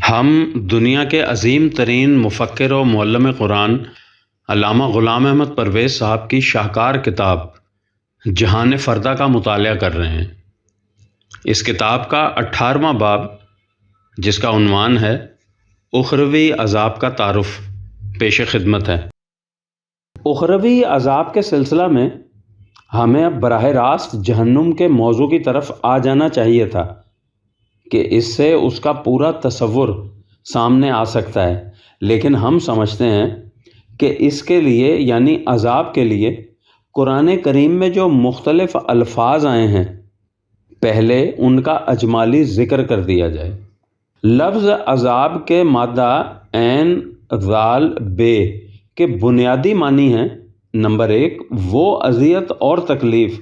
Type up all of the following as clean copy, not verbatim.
ہم دنیا کے عظیم ترین مفکر و معلم قرآن علامہ غلام احمد پرویز صاحب کی شاہکار کتاب جہان فردہ کا مطالعہ کر رہے ہیں۔ اس کتاب کا 18واں باب، جس کا عنوان ہے اخروی عذاب کا تعارف، پیش خدمت ہے۔ اخروی عذاب کے سلسلہ میں ہمیں اب براہ راست جہنم کے موضوع کی طرف آ جانا چاہیے تھا کہ اس سے اس کا پورا تصور سامنے آ سکتا ہے، لیکن ہم سمجھتے ہیں کہ اس کے لیے یعنی عذاب کے لیے قرآن کریم میں جو مختلف الفاظ آئے ہیں، پہلے ان کا اجمالی ذکر کر دیا جائے۔ لفظ عذاب کے مادہ عین ذال بے کے بنیادی معنی ہیں: نمبر 1، وہ اذیت اور تکلیف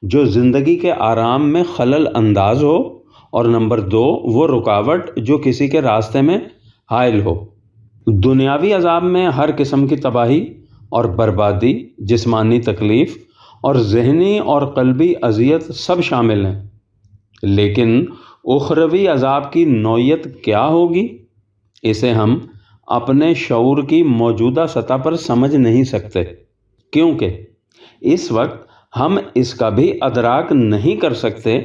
جو زندگی کے آرام میں خلل انداز ہو، اور نمبر 2، وہ رکاوٹ جو کسی کے راستے میں حائل ہو۔ دنیاوی عذاب میں ہر قسم کی تباہی اور بربادی، جسمانی تکلیف اور ذہنی اور قلبی اذیت سب شامل ہیں، لیکن اخروی عذاب کی نوعیت کیا ہوگی، اسے ہم اپنے شعور کی موجودہ سطح پر سمجھ نہیں سکتے، کیونکہ اس وقت ہم اس کا بھی ادراک نہیں کر سکتے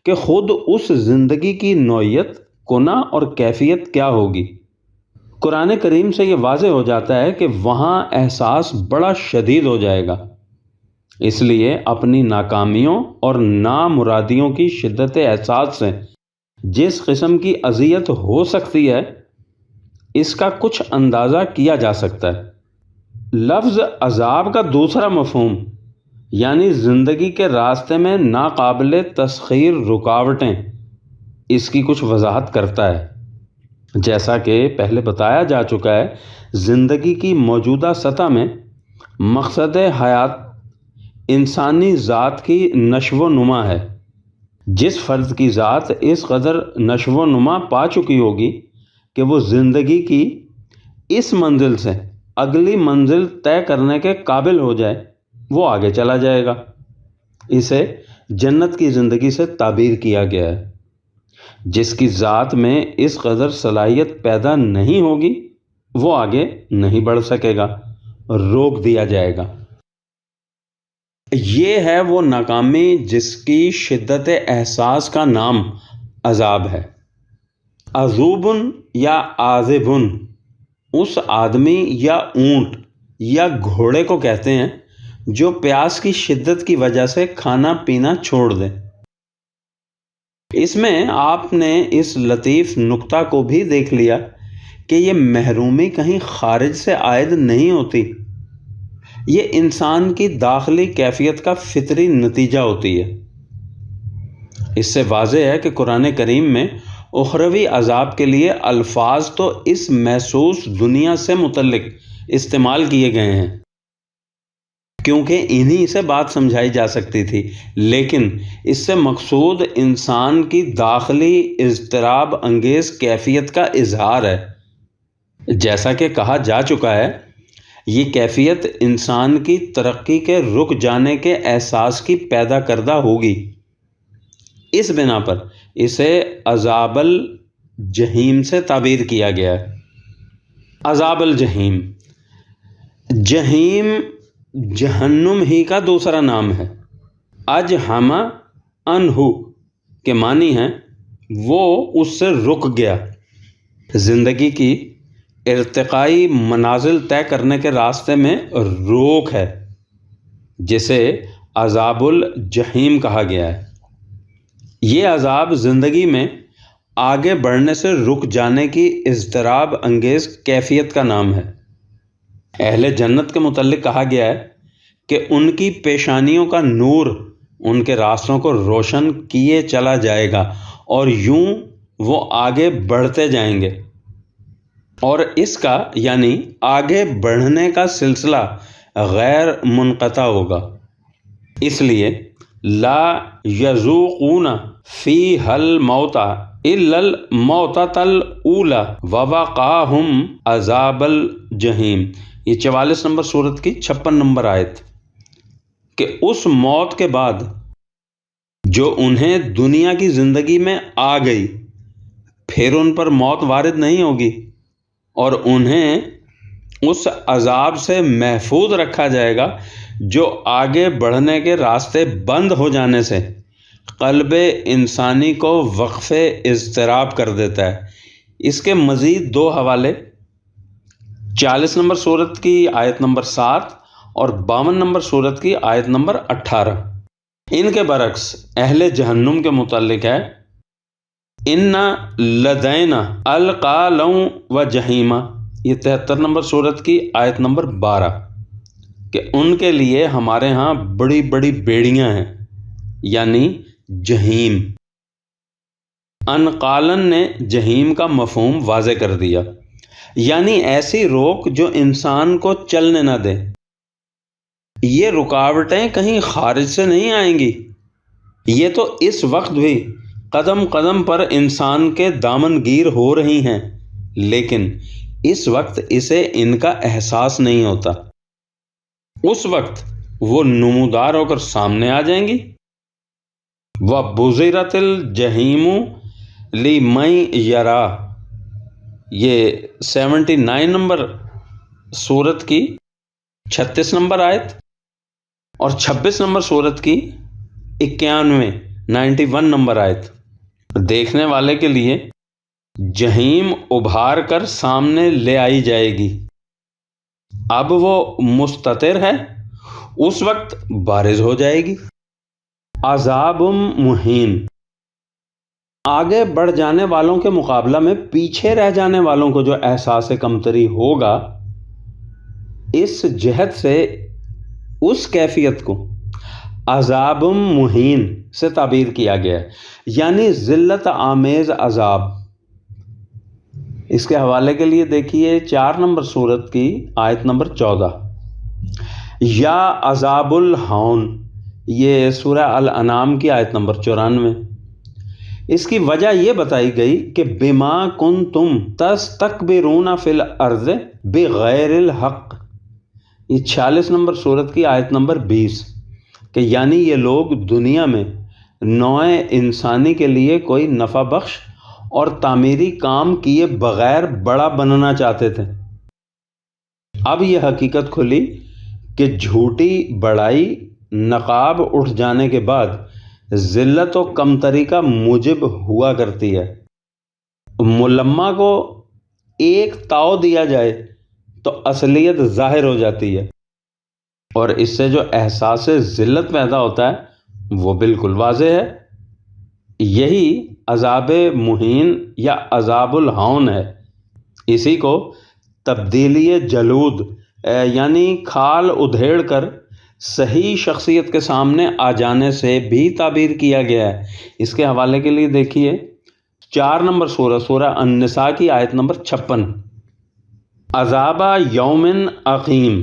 کہ خود اس زندگی کی نوعیت، کنہ اور کیفیت کیا ہوگی۔ قرآن کریم سے یہ واضح ہو جاتا ہے کہ وہاں احساس بڑا شدید ہو جائے گا، اس لیے اپنی ناکامیوں اور نامرادیوں کی شدت احساس سے جس قسم کی اذیت ہو سکتی ہے، اس کا کچھ اندازہ کیا جا سکتا ہے۔ لفظ عذاب کا دوسرا مفہوم یعنی زندگی کے راستے میں ناقابل تسخیر رکاوٹیں، اس کی کچھ وضاحت کرتا ہے۔ جیسا کہ پہلے بتایا جا چکا ہے، زندگی کی موجودہ سطح میں مقصد حیات انسانی ذات کی نشو و نما ہے۔ جس فرد کی ذات اس قدر نشو و نما پا چکی ہوگی کہ وہ زندگی کی اس منزل سے اگلی منزل طے کرنے کے قابل ہو جائے، وہ آگے چلا جائے گا۔ اسے جنت کی زندگی سے تعبیر کیا گیا ہے۔ جس کی ذات میں اس قدر صلاحیت پیدا نہیں ہوگی، وہ آگے نہیں بڑھ سکے گا، روک دیا جائے گا۔ یہ ہے وہ ناکامی جس کی شدت احساس کا نام عذاب ہے۔ عذوبن یا عاذبن اس آدمی یا اونٹ یا گھوڑے کو کہتے ہیں جو پیاس کی شدت کی وجہ سے کھانا پینا چھوڑ دے۔ اس میں آپ نے اس لطیف نکتہ کو بھی دیکھ لیا کہ یہ محرومی کہیں خارج سے عائد نہیں ہوتی، یہ انسان کی داخلی کیفیت کا فطری نتیجہ ہوتی ہے۔ اس سے واضح ہے کہ قرآن کریم میں اخروی عذاب کے لیے الفاظ تو اس محسوس دنیا سے متعلق استعمال کیے گئے ہیں کیونکہ انہی سے بات سمجھائی جا سکتی تھی، لیکن اس سے مقصود انسان کی داخلی اضطراب انگیز کیفیت کا اظہار ہے۔ جیسا کہ کہا جا چکا ہے، یہ کیفیت انسان کی ترقی کے رک جانے کے احساس کی پیدا کردہ ہوگی۔ اس بنا پر اسے عذاب الجحیم سے تعبیر کیا گیا ہے۔ عذاب الجحیم، جحیم جہنم ہی کا دوسرا نام ہے۔ اجحم انہ کے معنی ہیں وہ اس سے رک گیا۔ زندگی کی ارتقائی منازل طے کرنے کے راستے میں روک ہے، جسے عذاب الجحیم کہا گیا ہے۔ یہ عذاب زندگی میں آگے بڑھنے سے رک جانے کی اضطراب انگیز کیفیت کا نام ہے۔ اہل جنت کے متعلق کہا گیا ہے کہ ان کی پیشانیوں کا نور ان کے راستوں کو روشن کیے چلا جائے گا اور یوں وہ آگے بڑھتے جائیں گے، اور اس کا یعنی آگے بڑھنے کا سلسلہ غیر منقطع ہوگا۔ اس لیے لا یذوقون فیہا الموت الا الموتۃ الاولی ووقاہم عذاب الجحیم، یہ 44 نمبر سورت کی 56 نمبر آیت، کہ اس موت کے بعد جو انہیں دنیا کی زندگی میں آ گئی، پھر ان پر موت وارد نہیں ہوگی اور انہیں اس عذاب سے محفوظ رکھا جائے گا جو آگے بڑھنے کے راستے بند ہو جانے سے قلب انسانی کو وقف اضطراب کر دیتا ہے۔ اس کے مزید 2 حوالے 40 نمبر سورت کی آیت نمبر 7 اور 52 نمبر سورت کی آیت نمبر 18۔ ان کے برعکس اہل جہنم کے متعلق ہے ان لدینا القالا و جہیما، یہ 73 نمبر سورت کی آیت نمبر 12، کہ ان کے لیے ہمارے ہاں بڑی بڑی بیڑیاں ہیں، یعنی جہیم۔ انقالن نے جہیم کا مفہوم واضح کر دیا، یعنی ایسی روک جو انسان کو چلنے نہ دے۔ یہ رکاوٹیں کہیں خارج سے نہیں آئیں گی، یہ تو اس وقت بھی قدم قدم پر انسان کے دامن گیر ہو رہی ہیں، لیکن اس وقت اسے ان کا احساس نہیں ہوتا۔ اس وقت وہ نمودار ہو کر سامنے آ جائیں گی۔ وَبُزِرَتِ الْجَحِیمُ لِمَن یَرَا، یہ 79 نمبر سورت کی 36 نمبر آیت اور 26 نمبر سورت کی 91 نمبر آیت۔ دیکھنے والے کے لیے جہیم ابھار کر سامنے لے آئی جائے گی۔ اب وہ مستتر ہے، اس وقت بارز ہو جائے گی۔ عذاب مہین، آگے بڑھ جانے والوں کے مقابلہ میں پیچھے رہ جانے والوں کو جو احساس کمتری ہوگا، اس جہت سے اس کیفیت کو عذاب مہین سے تعبیر کیا گیا ہے، یعنی ذلت آمیز عذاب۔ اس کے حوالے کے لیے دیکھیے 4 نمبر سورت کی آیت نمبر 14۔ یا عذاب الہون، یہ سورہ الانعام کی آیت نمبر 94۔ اس کی وجہ یہ بتائی گئی کہ بما کنتم تستکبرون فی الارض بغیر الحق، یہ 46 نمبر سورت کی آیت نمبر 20، کہ یعنی یہ لوگ دنیا میں نوع انسانی کے لیے کوئی نفع بخش اور تعمیری کام کیے بغیر بڑا بننا چاہتے تھے۔ اب یہ حقیقت کھلی کہ جھوٹی بڑائی نقاب اٹھ جانے کے بعد ذلت و کمتری کا موجب ہوا کرتی ہے۔ ملمہ کو ایک تاؤ دیا جائے تو اصلیت ظاہر ہو جاتی ہے، اور اس سے جو احساس ذلت پیدا ہوتا ہے وہ بالکل واضح ہے۔ یہی عذاب مہین یا عذاب الہون ہے۔ اسی کو تبدیلی جلود یعنی کھال ادھیڑ کر صحیح شخصیت کے سامنے آ جانے سے بھی تعبیر کیا گیا ہے۔ اس کے حوالے کے لیے دیکھیے 4 نمبر سورہ النساء کی آیت نمبر 56۔ عذاب یوم عقیم،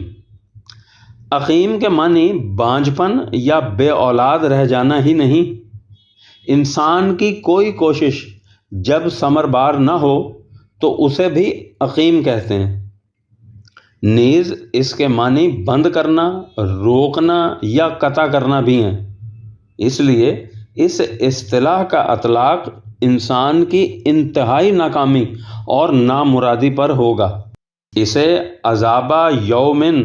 عقیم کے معنی بانجھ پن یا بے اولاد رہ جانا ہی نہیں۔ انسان کی کوئی کوشش جب ثمر بار نہ ہو تو اسے بھی عقیم کہتے ہیں۔ نیز اس کے معنی بند کرنا، روکنا یا قطع کرنا بھی ہیں۔ اس لیے اس اصطلاح کا اطلاق انسان کی انتہائی ناکامی اور نامرادی پر ہوگا۔ اسے عذاب یومن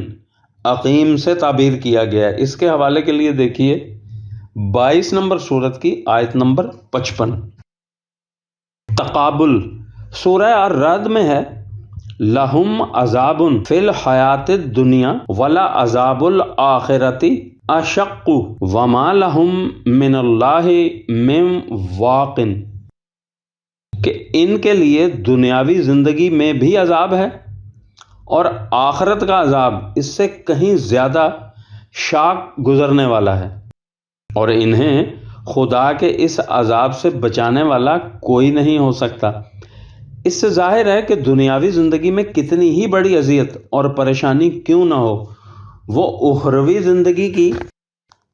عقیم سے تعبیر کیا گیا ہے۔ اس کے حوالے کے لیے دیکھیے 22 نمبر سورت کی آیت نمبر 55۔ تقابل سورہ الرعد میں ہے لہم عذاب فی الحیات الدنیا ولا عذاب الآخرۃ اشق وما لہم من اللہ من واق، کہ ان کے لیے دنیاوی زندگی میں بھی عذاب ہے اور آخرت کا عذاب اس سے کہیں زیادہ شاق گزرنے والا ہے، اور انہیں خدا کے اس عذاب سے بچانے والا کوئی نہیں ہو سکتا۔ اس سے ظاہر ہے کہ دنیاوی زندگی میں کتنی ہی بڑی اذیت اور پریشانی کیوں نہ ہو، وہ اخروی زندگی کی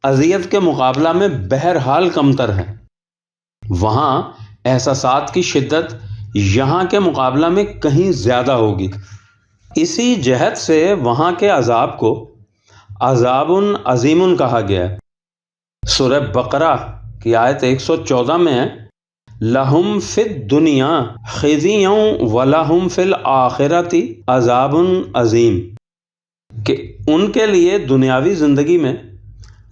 اذیت کے مقابلہ میں بہرحال کمتر ہے۔ وہاں احساسات کی شدت یہاں کے مقابلہ میں کہیں زیادہ ہوگی۔ اسی جہت سے وہاں کے عذاب کو عذاب عظیم کہا گیا ہے۔ سورہ بقرہ کی آیت 114 میں ہے لہم فی الدنیا خزی ولہم فی الآخرۃ عذاب عظیم، کہ ان کے لیے دنیاوی زندگی میں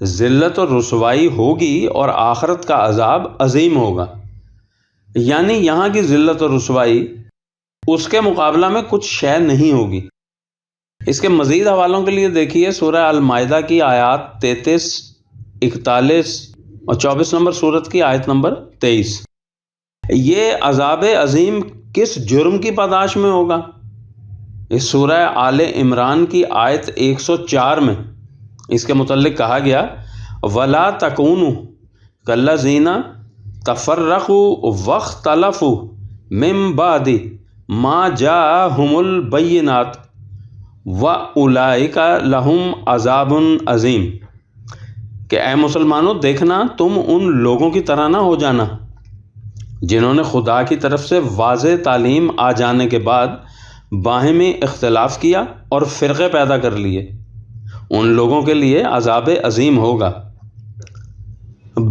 ذلت اور رسوائی ہوگی اور آخرت کا عذاب عظیم ہوگا۔ یعنی یہاں کی ذلت اور رسوائی اس کے مقابلہ میں کچھ شے نہیں ہوگی۔ اس کے مزید حوالوں کے لیے دیکھیے سورہ المائدہ کی آیات 33، 41 اور 24 نمبر سورت کی آیت نمبر 23۔ یہ عذاب عظیم کس جرم کی پاداش میں ہوگا؟ اس سورہ آل عمران کی آیت 104 میں اس کے متعلق کہا گیا وَلَا تَكُونُوا كَالَّذِينَ تَفَرَّقُوا وَاخْتَلَفُوا مِن بَعْدِ مَا جَاءَهُمُ الْبَيِّنَاتُ وَأُولَئِكَ لَهُمْ عَذَابٌ عَظِيمٌ، کہ اے مسلمانوں دیکھنا تم ان لوگوں کی طرح نہ ہو جانا جنہوں نے خدا کی طرف سے واضح تعلیم آ جانے کے بعد باہمی اختلاف کیا اور فرقے پیدا کر لیے، ان لوگوں کے لیے عذاب عظیم ہوگا۔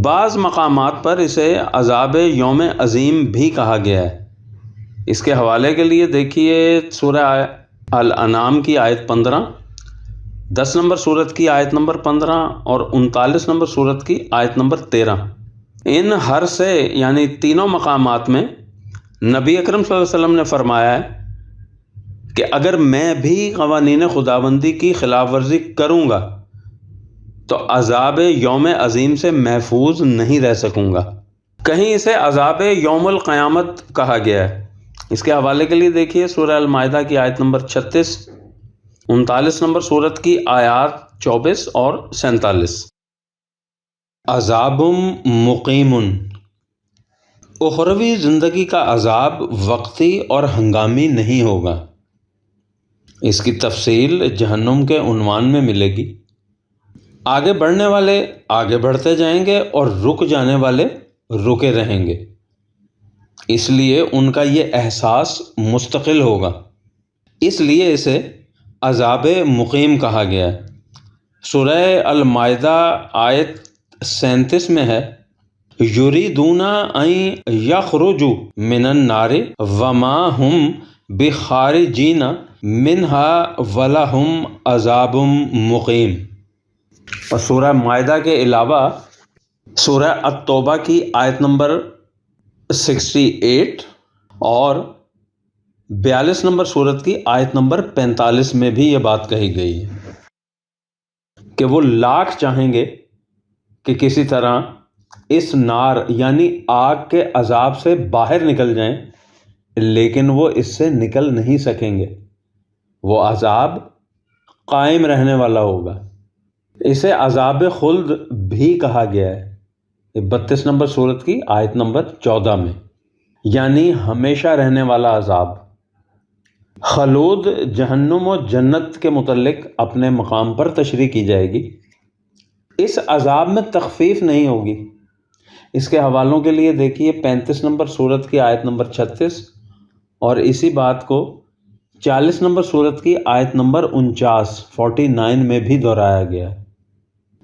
بعض مقامات پر اسے عذاب یوم عظیم بھی کہا گیا ہے۔ اس کے حوالے کے لیے دیکھیے سورہ الانعام کی آیت 15، 10 نمبر سورت کی آیت نمبر 15 اور 39 نمبر سورت کی آیت نمبر 13۔ ان ہر سے یعنی تینوں مقامات میں نبی اکرم صلی اللہ علیہ وسلم نے فرمایا ہے کہ اگر میں بھی قوانین خداوندی کی خلاف ورزی کروں گا تو عذاب یوم عظیم سے محفوظ نہیں رہ سکوں گا۔ کہیں اسے عذاب یوم القیامت کہا گیا ہے۔ اس کے حوالے کے لیے دیکھیے سورہ المائدہ کی آیت نمبر 36، 39 نمبر سورت کی آیات 24 اور 47۔ عذاب مقیم، اخروی زندگی کا عذاب وقتی اور ہنگامی نہیں ہوگا۔ اس کی تفصیل جہنم کے عنوان میں ملے گی۔ آگے بڑھنے والے آگے بڑھتے جائیں گے اور رک جانے والے رکے رہیں گے، اس لیے ان کا یہ احساس مستقل ہوگا، اس لیے اسے عذاب مقیم کہا گیا ہے۔ سورہ المائدہ آیت 37 میں ہے یریدون ان یخرجوا من النار وما هم بخارجین منها ولہم عذاب مقیم۔ اور سورہ مائدہ کے علاوہ سورہ التوبہ کی آیت نمبر 68 اور 42 نمبر سورت کی آیت نمبر 45 میں بھی یہ بات کہی گئی ہے کہ وہ لاکھ چاہیں گے کہ کسی طرح اس نار یعنی آگ کے عذاب سے باہر نکل جائیں، لیکن وہ اس سے نکل نہیں سکیں گے، وہ عذاب قائم رہنے والا ہوگا۔ اسے عذاب خلد بھی کہا گیا ہے 32 نمبر سورت کی آیت نمبر 14 میں، یعنی ہمیشہ رہنے والا عذاب۔ خلود جہنم و جنت کے متعلق اپنے مقام پر تشریح کی جائے گی۔ اس عذاب میں تخفیف نہیں ہوگی۔ اس کے حوالوں کے لیے دیکھیے 35 نمبر سورت کی آیت نمبر 36 اور اسی بات کو 40 نمبر سورت کی آیت نمبر 49 میں بھی دہرایا گیا،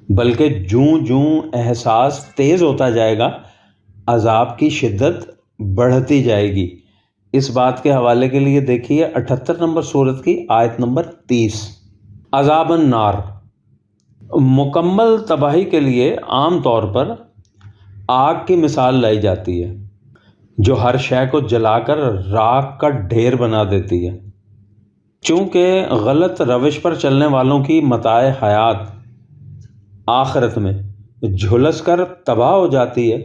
بلکہ جوں جوں احساس تیز ہوتا جائے گا عذاب کی شدت بڑھتی جائے گی۔ اس بات کے حوالے کے لیے دیکھیے 78 نمبر سورت کی آیت نمبر 30۔ عذاب النار، مکمل تباہی کے لیے عام طور پر آگ کی مثال لائی جاتی ہے جو ہر شے کو جلا کر راکھ کا ڈھیر بنا دیتی ہے۔ چونکہ غلط روش پر چلنے والوں کی متاع حیات آخرت میں جھلس کر تباہ ہو جاتی ہے،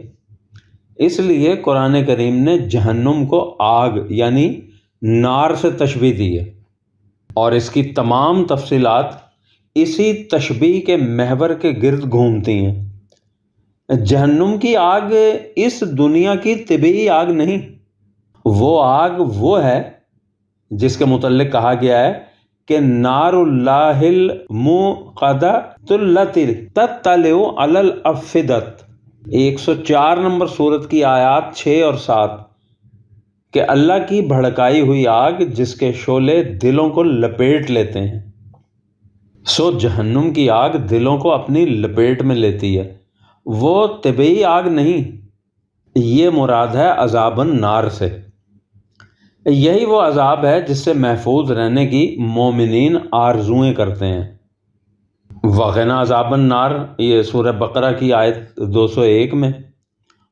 اس لیے قرآن کریم نے جہنم کو آگ یعنی نار سے تشبیہ دی ہے، اور اس کی تمام تفصیلات اسی تشبیہ کے محور کے گرد گھومتی ہیں۔ جہنم کی آگ اس دنیا کی طبعی آگ نہیں، وہ آگ وہ ہے جس کے متعلق کہا گیا ہے کہ نار اللہ الموقدۃ التی تطلع علی الافئدۃ، 104 نمبر سورت کی آیات 6 اور 7، کہ اللہ کی بھڑکائی ہوئی آگ جس کے شعلے دلوں کو لپیٹ لیتے ہیں۔ سو جہنم کی آگ دلوں کو اپنی لپیٹ میں لیتی ہے، وہ طبعی آگ نہیں۔ یہ مراد ہے عذاب النار سے۔ یہی وہ عذاب ہے جس سے محفوظ رہنے کی مومنین آرزوئیں کرتے ہیں۔ وقنا عذاب النار، یہ سورہ بقرہ کی آیت 201 میں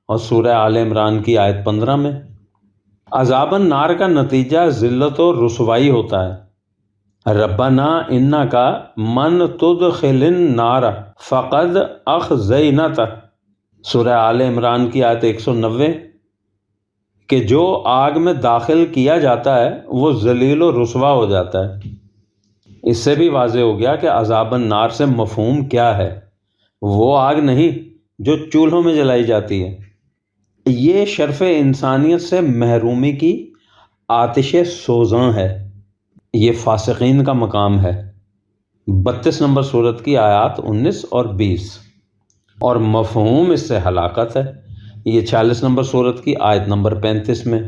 اور سورہ آل عمران کی آیت 15 میں۔ عذاب النار کا نتیجہ ذلت و رسوائی ہوتا ہے۔ ربنا انکا من تدخل النار فقد اخزینتہ، سورہ آل عمران کی آیت 190، کہ جو آگ میں داخل کیا جاتا ہے وہ ذلیل و رسوا ہو جاتا ہے۔ اس سے بھی واضح ہو گیا کہ عذاب النار سے مفہوم کیا ہے، وہ آگ نہیں جو چولہوں میں جلائی جاتی ہے۔ یہ شرف انسانیت سے محرومی کی آتش سوزاں ہے، یہ فاسقین کا مقام ہے۔ 32 نمبر سورت کی آیات 19 اور 20، اور مفہوم اس سے ہلاکت ہے، یہ 46 نمبر سورت کی آیت نمبر 35 میں۔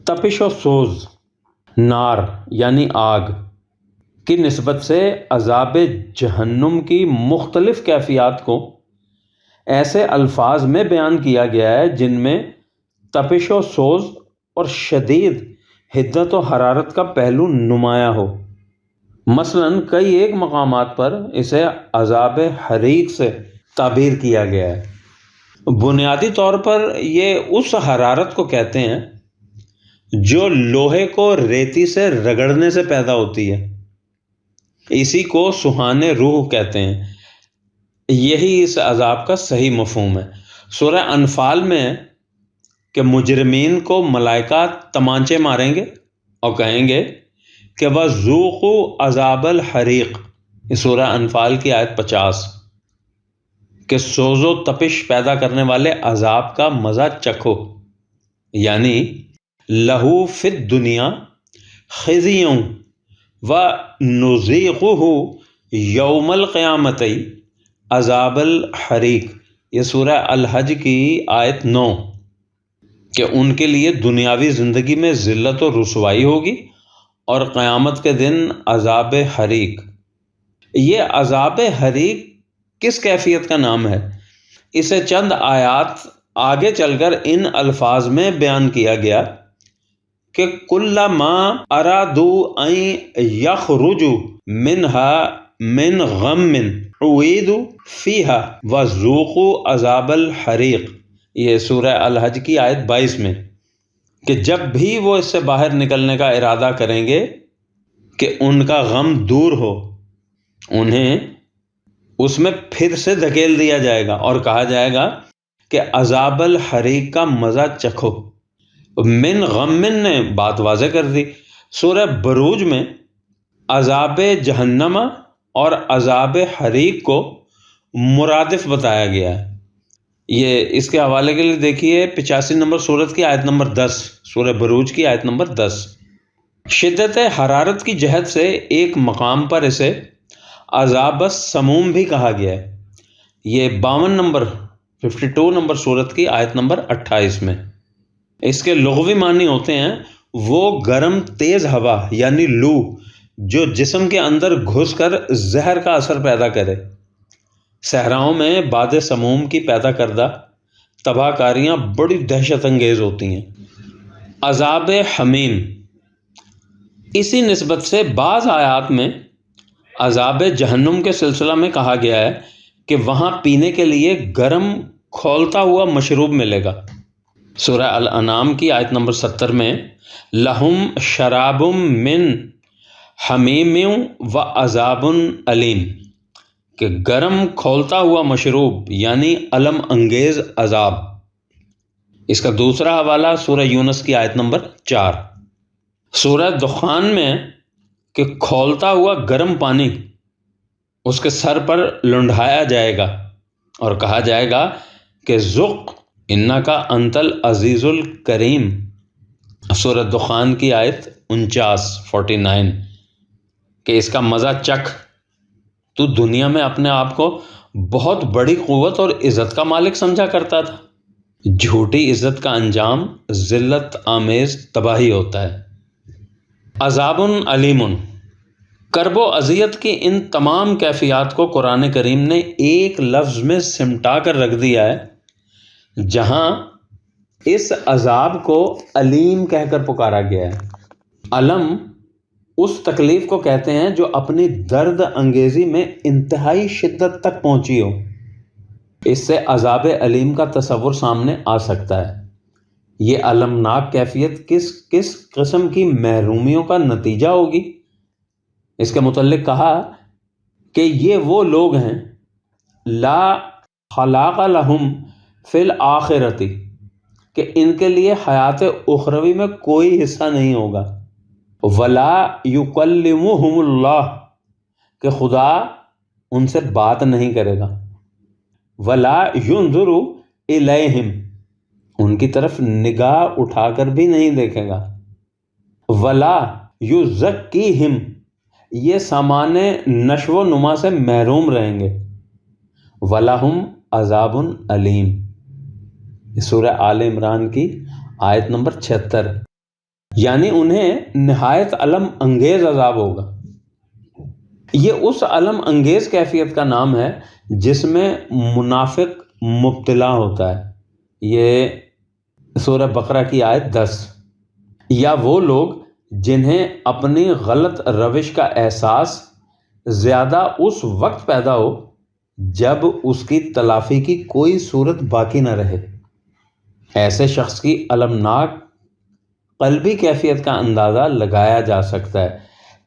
تپش و سوز، نار یعنی آگ کی نسبت سے عذاب جہنم کی مختلف کیفیات کو ایسے الفاظ میں بیان کیا گیا ہے جن میں تپش و سوز اور شدید حدت و حرارت کا پہلو نمایاں ہو۔ مثلاً کئی ایک مقامات پر اسے عذاب حریق سے تعبیر کیا گیا ہے۔ بنیادی طور پر یہ اس حرارت کو کہتے ہیں جو لوہے کو ریتی سے رگڑنے سے پیدا ہوتی ہے، اسی کو سوہان روح کہتے ہیں۔ یہی اس عذاب کا صحیح مفہوم ہے۔ سورہ انفال میں کہ مجرمین کو ملائکہ تمانچے ماریں گے اور کہیں گے کہ وَذُوقُوا عَذَابَ الْحَرِيقِ، یہ سورہ انفال کی آیت 50، کہ سوز و تپش پیدا کرنے والے عذاب کا مزہ چکھو، یعنی لہو فی الدنیا خزی وَنُذِيقُهُ یوم القیامت عذاب الحریق، یہ سورہ الحج کی آیت 9، کہ ان کے لیے دنیاوی زندگی میں ذلت و رسوائی ہوگی اور قیامت کے دن عذاب حریق۔ یہ عذاب حریق کس کیفیت کا نام ہے؟ اسے چند آیات آگے چل کر ان الفاظ میں بیان کیا گیا کہ کلما ارادوا ان یخرجوا منها من غم اعیدوا فیہا وذوقوا عذاب الحریق، یہ سورہ الحج کی آیت 22 میں، کہ جب بھی وہ اس سے باہر نکلنے کا ارادہ کریں گے کہ ان کا غم دور ہو، انہیں اس میں پھر سے دھکیل دیا جائے گا اور کہا جائے گا کہ عذاب الحریق کا مزہ چکھو۔ من غمن نے بات واضح کر دی۔ سورہ بروج میں عذاب جہنم اور عذاب حریق کو مرادف بتایا گیا ہے۔ یہ اس کے حوالے کے لیے دیکھیے 85 نمبر سورت کی آیت نمبر 10، سورہ بروج کی آیت نمبر 10۔ شدت حرارت کی جہت سے ایک مقام پر اسے عذاب السموم بھی کہا گیا ہے، یہ 52 نمبر سورت کی آیت نمبر 28 میں۔ اس کے لغوی معنی ہوتے ہیں وہ گرم تیز ہوا یعنی لو جو جسم کے اندر گھس کر زہر کا اثر پیدا کرے۔ صحراؤں میں باد سموم کی پیدا کردہ تباہ کاریاں بڑی دہشت انگیز ہوتی ہیں۔ عذاب حمیم، اسی نسبت سے بعض آیات میں عذاب جہنم کے سلسلہ میں کہا گیا ہے کہ وہاں پینے کے لیے گرم کھولتا ہوا مشروب ملے گا۔ سورہ الانعام کی آیت نمبر 70 میں لہم شراب من حمیم و عذاب علیم، کہ گرم کھولتا ہوا مشروب یعنی الم انگیز عذاب۔ اس کا دوسرا حوالہ سورہ یونس کی آیت نمبر 4۔ سورہ دخان میں کہ کھولتا ہوا گرم پانی اس کے سر پر لنڈھایا جائے گا اور کہا جائے گا کہ ذق انکا انت العزیز الکریم، سورہ دخان کی آیت 49 کہ اس کا مزہ چکھ، تو دنیا میں اپنے آپ کو بہت بڑی قوت اور عزت کا مالک سمجھا کرتا تھا۔ جھوٹی عزت کا انجام ذلت آمیز تباہی ہوتا ہے۔ عذاب علیم، کرب و اذیت کی ان تمام کیفیات کو قرآن کریم نے ایک لفظ میں سمٹا کر رکھ دیا ہے، جہاں اس عذاب کو علیم کہہ کر پکارا گیا ہے۔ علم اس تکلیف کو کہتے ہیں جو اپنی درد انگیزی میں انتہائی شدت تک پہنچی ہو۔ اس سے عذاب علیم کا تصور سامنے آ سکتا ہے۔ یہ المناک کیفیت کس قسم کی محرومیوں کا نتیجہ ہوگی؟ اس کے متعلق کہا کہ یہ وہ لوگ ہیں لا خلاق لہم فی الآخرۃ، کہ ان کے لیے حیات اخروی میں کوئی حصہ نہیں ہوگا۔ ولا یکلمہم اللہ، کہ خدا ان سے بات نہیں کرے گا۔ ولا ینظر الیہم، ان کی طرف نگاہ اٹھا کر بھی نہیں دیکھے گا۔ ولا یزکیہم، یہ سامان نشو و نما سے محروم رہیں گے۔ وَلَهُمْ عَذَابٌ علیم، سورہ آل عمران کی آیت نمبر 76، یعنی انہیں نہایت الم انگیز عذاب ہوگا۔ یہ اس الم انگیز کیفیت کا نام ہے جس میں منافق مبتلا ہوتا ہے۔ یہ سورہ بقرہ کی آیت 10۔ یا وہ لوگ جنہیں اپنی غلط روش کا احساس زیادہ اس وقت پیدا ہو جب اس کی تلافی کی کوئی صورت باقی نہ رہے۔ ایسے شخص کی المناک قلبی کیفیت کا اندازہ لگایا جا سکتا ہے۔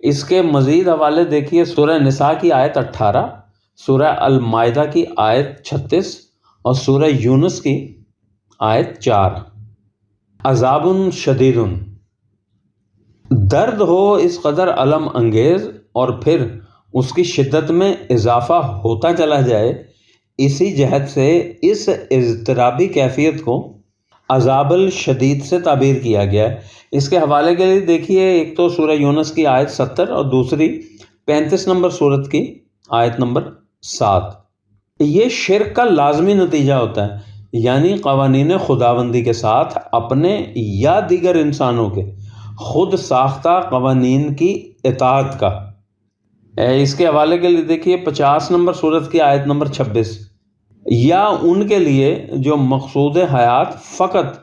اس کے مزید حوالے دیکھیے سورہ نساء کی آیت 18، سورہ المائدہ کی آیت 36 اور سورہ یونس کی آیت 4۔ عذاب شدید، درد ہو اس قدر الم انگیز اور پھر اس کی شدت میں اضافہ ہوتا چلا جائے، اسی جہت سے اس اضطرابی کیفیت کو عذاب الشدید سے تعبیر کیا گیا ہے۔ اس کے حوالے کے لیے دیکھیے ایک تو سورہ یونس کی آیت 70 اور دوسری 35 نمبر سورت کی آیت نمبر 7۔ یہ شرک کا لازمی نتیجہ ہوتا ہے، یعنی قوانین خداوندی کے ساتھ اپنے یا دیگر انسانوں کے خود ساختہ قوانین کی اطاعت کا۔ اس کے حوالے کے لیے دیکھیے 50 نمبر سورت کی آیت نمبر 26۔ یا ان کے لیے جو مقصود حیات فقط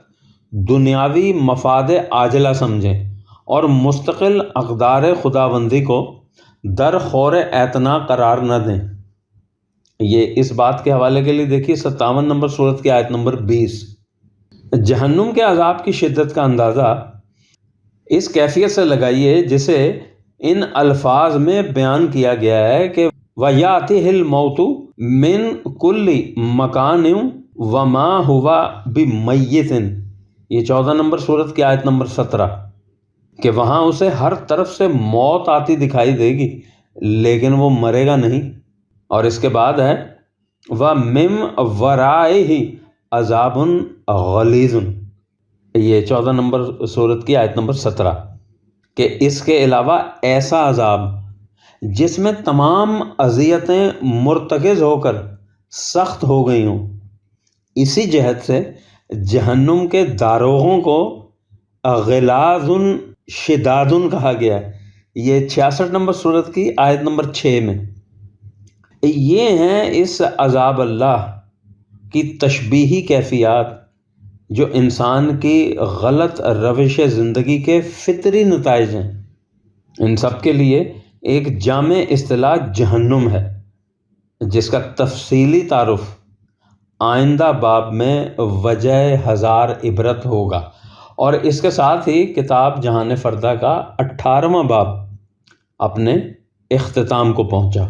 دنیاوی مفاد عاجلہ سمجھیں اور مستقل اقدار خداوندی کو در خور اعتنا قرار نہ دیں۔ یہ اس بات کے حوالے کے لیے دیکھیے 57 نمبر سورت کی آیت نمبر 20۔ جہنم کے عذاب کی شدت کا اندازہ اس کیفیت سے لگائیے جسے ان الفاظ میں بیان کیا گیا ہے کہ وَيَأْتِهِ الْمَوْتُ مِنْ كُلِّ مَكَانٍ وَمَا هُوَ بِمَيِّتٍ، یہ 14 نمبر سورت کی آیت نمبر 17، کہ وہاں اسے ہر طرف سے موت آتی دکھائی دے گی لیکن وہ مرے گا نہیں۔ اور اس کے بعد ہے وَمِن وَرَائِهِ عَذَابٌ غَلِيظٌ، یہ 14 نمبر سورت کی آیت نمبر 17، کہ اس کے علاوہ ایسا عذاب جس میں تمام اذیتیں مرتکز ہو کر سخت ہو گئی ہوں۔ اسی جہت سے جہنم کے داروغوں کو غلاظ شداد کہا گیا ہے، یہ 66 نمبر سورت کی آیت نمبر 6 میں۔ یہ ہیں اس عذاب اللہ کی تشبیہی کیفیات جو انسان کی غلط روش زندگی کے فطری نتائج ہیں۔ ان سب کے لیے ایک جامع اصطلاح جہنم ہے جس کا تفصیلی تعارف آئندہ باب میں وجہ ہزار عبرت ہوگا، اور اس کے ساتھ ہی کتاب جہان فردہ کا 18واں باب اپنے اختتام کو پہنچا۔